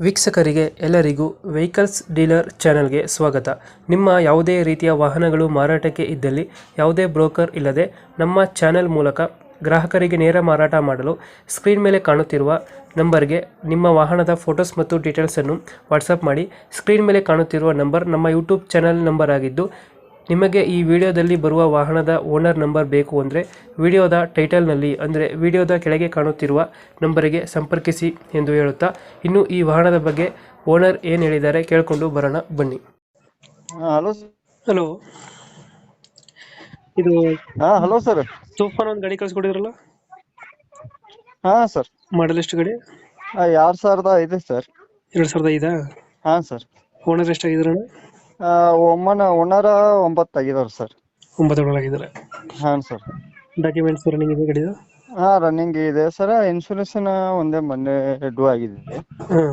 ವೀಕ್ಷಕರಿಗೆ ಎಲ್ಲರಿಗೂ vehicles dealer ಚಾನೆಲ್ಗೆ ಸ್ವಾಗತ. ನಿಮ್ಮ ಯಾವುದೇ ರೀತಿಯ ವಾಹನಗಳು ಮಾರಾಟಕ್ಕೆ ಇದ್ದಲ್ಲಿ ಯಾವುದೇ ಬ್ರೋಕರ್ ಇಲ್ಲದೆ ನಮ್ಮ ಚಾನೆಲ್ ಮೂಲಕ ಗ್ರಾಹಕರಿಗೆ ನೇರ ಮಾರಾಟ ಮಾಡಲು ಸ್ಕ್ರೀನ್ ಮೇಲೆ ಕಾಣುತ್ತಿರುವ ನಂಬರ್ಗೆ ನಿಮ್ಮ ವಾಹನದ ಫೋಟೋಸ್ ಮತ್ತು ಡೀಟೇಲ್ಸನ್ನು ವಾಟ್ಸಪ್ ಮಾಡಿ. ಸ್ಕ್ರೀನ್ ಮೇಲೆ ಕಾಣುತ್ತಿರುವ ನಂಬರ್ ನಮ್ಮ ಯೂಟ್ಯೂಬ್ ಚಾನೆಲ್ ನಂಬರ್ ಆಗಿದ್ದು, ನಿಮಗೆ ಈ ವಿಡಿಯೋದಲ್ಲಿ ಬರುವ ವಾಹನದ ಓನರ್ ನಂಬರ್ ಬೇಕು ಅಂದರೆ ವಿಡಿಯೋದ ಟೈಟಲ್ನಲ್ಲಿ ಅಂದರೆ ವಿಡಿಯೋದ ಕೆಳಗೆ ಕಾಣುತ್ತಿರುವ ನಂಬರಿಗೆ ಸಂಪರ್ಕಿಸಿ ಎಂದು ಹೇಳುತ್ತಾ, ಇನ್ನು ಈ ವಾಹನದ ಬಗ್ಗೆ ಓನರ್ ಏನು ಹೇಳಿದ್ದಾರೆ ಕೇಳಿಕೊಂಡು ಬರೋಣ ಬನ್ನಿ. ಹಲೋ. ಹಲೋ, ಇದು ಹಲೋ ಸರ್. ತೂಫಾನ್ ಒಂದು ಗಾಡಿ ಕಳಿಸ್ಕೊಡಿದ್ರಲ್ಲ, ಹಾ ಸರ್. ಮಾಡಲ್ ಎಷ್ಟು ಗಾಡಿ? 2005 ಸರ್. 2005? ಹಾ ಸರ್. ಓನರ್ ಎಷ್ಟಾಗಿದ್ರಣ್ಣ? ಓನರ 9 ಆಗಿದಾರೆ ಸರ್. 9 ಒಳಗಿದ್ದಾರೆ. ಹಾ ಸರ್. ಡಾಕ್ಯುಮೆಂಟ್ಸ್ ರನ್ನಿಂಗ್ ಇದೆ ಗಾಡಿದು? ಹಾ ರನ್ನಿಂಗ್ ಇದೆ ಸರ್. ಇನ್ಶೂರೆನ್ಸ್ ಒಂದೇ ಮೊನ್ನೆ ಡ್ಯೂ ಆಗಿದೆ. ಹಾಂ,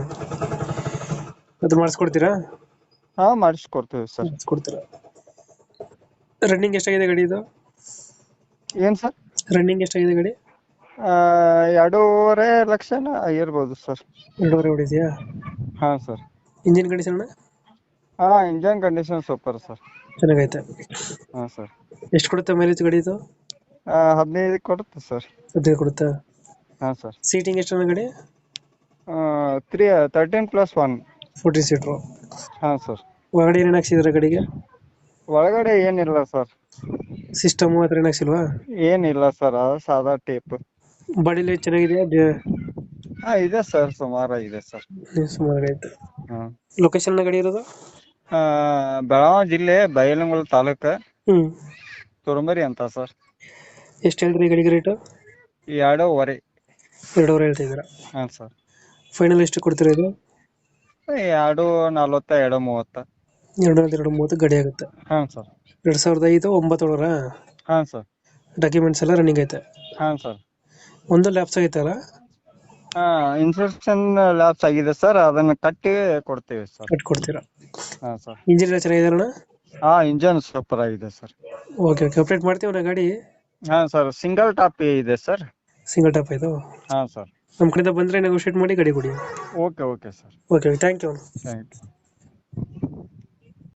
ಅದು ಮಾಡಿಸ್ಕೊಡ್ತೀರಾ? ಹಾ ಮಾಡಿಸ್ಕೊಡ್ತೀವಿ ಸರ್. ಮಾಡಿಸ್ಕೊಡ್ತೀರಾ? ರನ್ನಿಂಗ್ ಎಷ್ಟಾಗಿದೆ ಗಾಡಿ ಇದು? ಏನ್ ಸರ್? ರನ್ನಿಂಗ್ ಎಷ್ಟಾಗಿದೆ ಗಾಡಿ? 2.5 ಲಕ್ಷನ ಆಗಿರ್ಬೋದು ಸರ್. 2.5 ಹೊಡಿದೆಯಾ? ಹಾ ಸರ್. Engine condition? ಹಾ ಇಂಜನ್ ಕಂಡೀಷನ್ ಸೂಪರ್ ಸರ್. ಚೆನ್ನಾಗೈತೆ. ಹಾ ಸರ್. ಎಷ್ಟು ಕೊಡುತ್ತೆ ಮೈಲೇಜ್ ಗಾಡಿ ಇದು? 15 ಕೊಡುತ್ತೆ ಸರ್. 15 ಕೊಡುತ್ತಾ? ಹಾ ಸರ್. ಸೀಟಿಂಗ್ ಎಷ್ಟು ಗಾಡಿ? 13+1. 14 ಸೀಟ್ರು. ಹಾ ಸರ್. ಒಳಗಡೆ ಏನೇನು ಹಾಕ್ಸಿದ್ರೆ ಗಾಡಿಗೆ? ಒಳಗಡೆ ಏನಿಲ್ಲ ಸರ್. ಸಿಸ್ಟಮ್ ಹತ್ರ ಏನು ಹಾಕ್ಸಿಲ್ವಾ? ಏನಿಲ್ಲ ಸರ್, ಸಾದಾ ಟೇಪ್. ಬಾಡಿಲಿ ಚೆನ್ನಾಗಿದೆಯಾ? ಹಾ ಇದೆ ಸರ್, ಸುಮಾರಾಗಿದೆ ಸರ್. ಸುಮಾರಾಗೈತೆ. ಹಾ. ಲೊಕೇಶನ್ ಗಾಡಿ ಇರೋದು? ಬೆಳಗಾವಿ ಜಿಲ್ಲೆ ಬೈಲಹೊಂಗಲ ತಾಲೂಕು, ಹ್ಮ್. ತುರುಮರಿ ಅಂತ ಸರ್. ಎಷ್ಟು ಹೇಳಿದ್ರಿ ಈ ಗಾಡಿಗೆ ರೇಟು? 2.5. 2.5 ಹೇಳ್ತಿದ್ದೀರಾ? ಹಾ ಸರ್. ಫೈನಲ್ ಎಷ್ಟು ಕೊಡ್ತೀರಾ ಇದು? 2.40, 2.30. 2.30 ಗಾಡಿ ಆಗುತ್ತೆ. ಹಾ ಸರ್. 2005 9 ಒಳಗ? ಹಾ ಸರ್. ಡಾಕ್ಯುಮೆಂಟ್ಸ್ ಎಲ್ಲ ರನ್ನಿಂಗ್ ಐತೆ? ಹಾ ಸರ್. ಒಂದು ಲ್ಯಾಪ್ಸ್ ಐತಲ್ಲ? ಇನ್ಸೂರೆನ್ಸ್ ಲ್ಯಾಪ್ಸ್ ಆಗಿದೆ ಸರ್, ಅದನ್ನ ಕಟ್ಟಿ ಕೊಡ್ತೀವಿ ಸರ್. ಕಟ್ಕೊಡ್ತೀರಾ? ಹಾ ಸರ್. ಇಂಜಿನ್ ಎಲ್ಲ ಚೆನ್ನಾಗಿದಾರಣ? ಹಾ ಇಂಜನ್ ಸೂಪರ್ ಆಗಿದೆ ಸರ್. ಓಕೆ ಓಕೆ, ಅಪ್ಡೇಟ್ ಮಾಡ್ತೀವಿ ಗಾಡಿ. ಹಾ ಸರ್, ಸಿಂಗಲ್ ಟಾಪ್ ಇದೆ ಸರ್. ಸಿಂಗಲ್ ಟಾಪ್ ಇದು? ಹಾ ಸರ್. ನಮ್ಮ ಕಡೆಯಿಂದ ಬಂದರೆ ನೆಗೋಷಿಯೇಟ್ ಮಾಡಿ ಗಾಡಿ ಕೊಡಿ. Okay sir. Okay, thank you. Thank you.